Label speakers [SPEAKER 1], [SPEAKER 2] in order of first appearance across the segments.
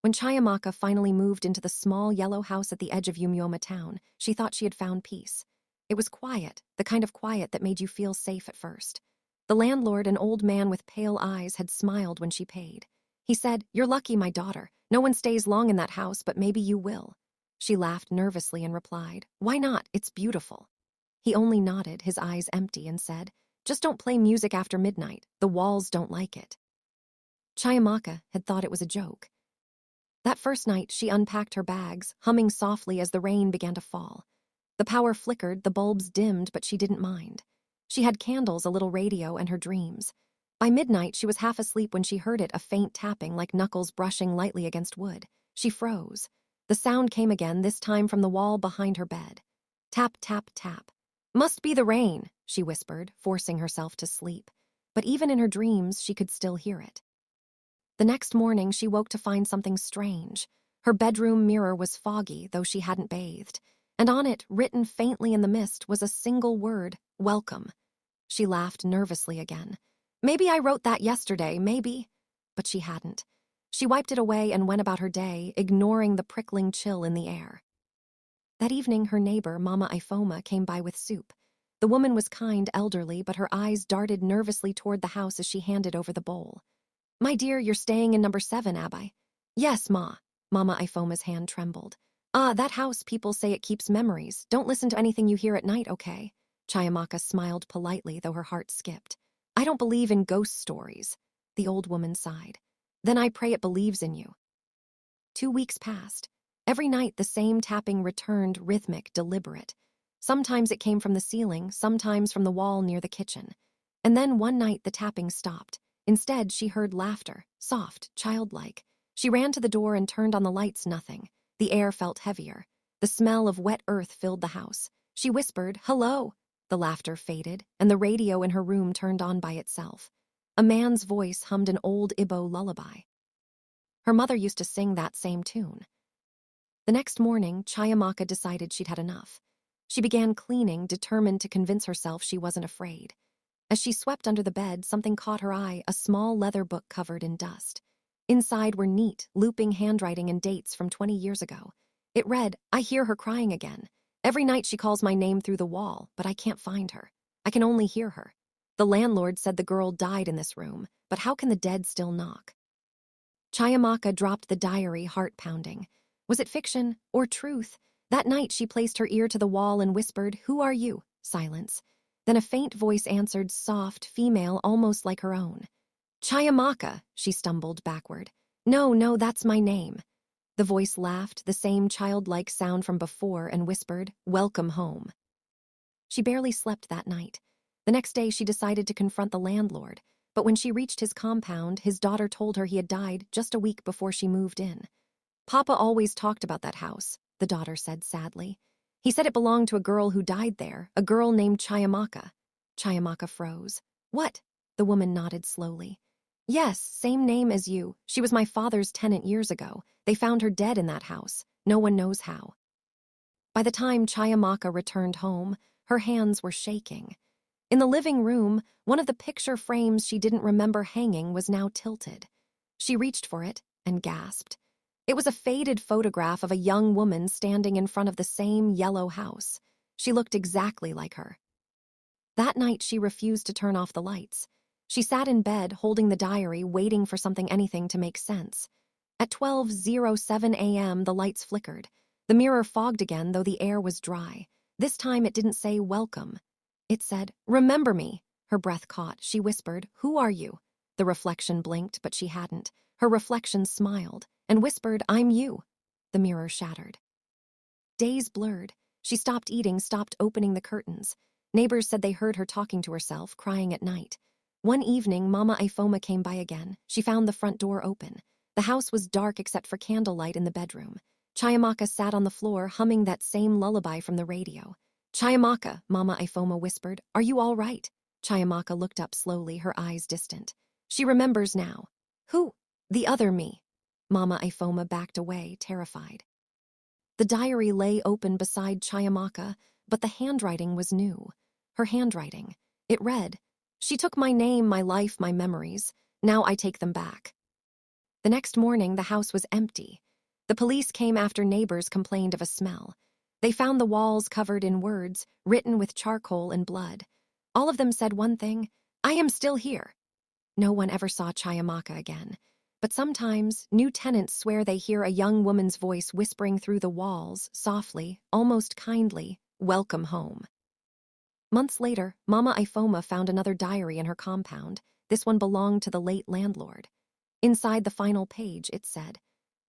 [SPEAKER 1] When Chayamaka finally moved into the small yellow house at the edge of Yumyoma town, she thought she had found peace. It was quiet, the kind of quiet that made you feel safe at first. The landlord, an old man with pale eyes, had smiled when she paid. He said, "You're lucky, my daughter. No one stays long in that house, but maybe you will." She laughed nervously and replied, "Why not? It's beautiful." He only nodded, his eyes empty, and said, "Just don't play music after midnight. The walls don't like it." Chayamaka had thought it was a joke. That first night, she unpacked her bags, humming softly as the rain began to fall. The power flickered, the bulbs dimmed, but she didn't mind. She had candles, a little radio, and her dreams. By midnight, she was half asleep when she heard it, a faint tapping like knuckles brushing lightly against wood. She froze. The sound came again, this time from the wall behind her bed. Tap, tap, tap. "Must be the rain," she whispered, forcing herself to sleep. But even in her dreams, she could still hear it. The next morning, she woke to find something strange. Her bedroom mirror was foggy, though she hadn't bathed, and on it, written faintly in the mist, was a single word, "Welcome." She laughed nervously again. Maybe I wrote that yesterday, maybe. But she hadn't. She wiped it away and went about her day, ignoring the prickling chill in the air. That evening, her neighbor, Mama Ifoma, came by with soup. The woman was kind, elderly, but her eyes darted nervously toward the house as she handed over the bowl. "My dear, you're staying in number 7, Abby." "Yes, Ma." Mama Ifoma's hand trembled. "Ah, that house, people say it keeps memories. Don't listen to anything you hear at night, okay?" Chayamaka smiled politely, though her heart skipped. "I don't believe in ghost stories." The old woman sighed. "Then I pray it believes in you." 2 weeks passed. Every night the same tapping returned, rhythmic, deliberate. Sometimes it came from the ceiling, sometimes from the wall near the kitchen. And then one night the tapping stopped. Instead, she heard laughter, soft, childlike. She ran to the door and turned on the lights, nothing. The air felt heavier. The smell of wet earth filled the house. She whispered, "Hello." The laughter faded, and the radio in her room turned on by itself. A man's voice hummed an old Igbo lullaby. Her mother used to sing that same tune. The next morning, Chayamaka decided she'd had enough. She began cleaning, determined to convince herself she wasn't afraid. As she swept under the bed, something caught her eye, a small leather book covered in dust. Inside were neat, looping handwriting and dates from 20 years ago. It read, "I hear her crying again. Every night she calls my name through the wall, but I can't find her. I can only hear her. The landlord said the girl died in this room, but how can the dead still knock?" Chayamaka dropped the diary, heart pounding. Was it fiction or truth? That night she placed her ear to the wall and whispered, "Who are you?" Silence. Then a faint voice answered, soft, female, almost like her own. "Chayamaka," she stumbled backward. No, no, that's my name." The voice laughed, the same childlike sound from before, and whispered, "Welcome home." She barely slept that night. The next day she decided to confront the landlord, but when she reached his compound, his daughter told her he had died just a week before she moved in. "Papa always talked about that house," the daughter said sadly. "He said it belonged to a girl who died there, a girl named Chayamaka." Chayamaka froze. "What?" The woman nodded slowly. "Yes, same name as you. She was my father's tenant years ago. They found her dead in that house. No one knows how." By the time Chayamaka returned home, her hands were shaking. In the living room, one of the picture frames she didn't remember hanging was now tilted. She reached for it and gasped. It was a faded photograph of a young woman standing in front of the same yellow house. She looked exactly like her. That night, she refused to turn off the lights. She sat in bed, holding the diary, waiting for anything to make sense. At 12:07 a.m., the lights flickered. The mirror fogged again, though the air was dry. This time, it didn't say welcome. It said, "Remember me." Her breath caught. She whispered, "Who are you?" The reflection blinked, but she hadn't. Her reflection smiled and whispered, "I'm you." The mirror shattered. Days blurred. She stopped eating, stopped opening the curtains. Neighbors said they heard her talking to herself, crying at night. One evening, Mama Ifoma came by again. She found the front door open. The house was dark except for candlelight in the bedroom. Chayamaka sat on the floor, humming that same lullaby from the radio. "Chayamaka," Mama Ifoma whispered, "are you all right?" Chayamaka looked up slowly, her eyes distant. She remembers now. "Who?" "The other me." Mama Ifoma backed away, terrified. The diary lay open beside Chayamaka, but the handwriting was new. Her handwriting. It read, "She took my name, my life, my memories. Now I take them back." The next morning, the house was empty. The police came after neighbors complained of a smell. They found the walls covered in words, written with charcoal and blood. All of them said one thing: "I am still here." No one ever saw Chayamaka again. But sometimes, new tenants swear they hear a young woman's voice whispering through the walls, softly, almost kindly, "Welcome home." Months later, Mama Ifoma found another diary in her compound. This one belonged to the late landlord. Inside the final page, it said,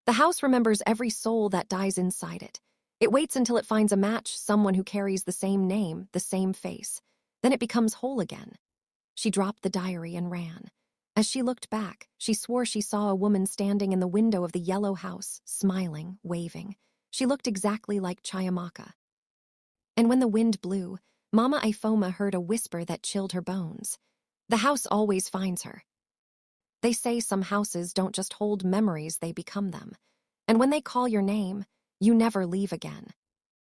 [SPEAKER 1] "The house remembers every soul that dies inside it. It waits until it finds a match, someone who carries the same name, the same face. Then it becomes whole again." She dropped the diary and ran. As she looked back, she swore she saw a woman standing in the window of the yellow house, smiling, waving. She looked exactly like Chayamaka. And when the wind blew, Mama Ifoma heard a whisper that chilled her bones. "The house always finds her." They say some houses don't just hold memories, they become them. And when they call your name, you never leave again.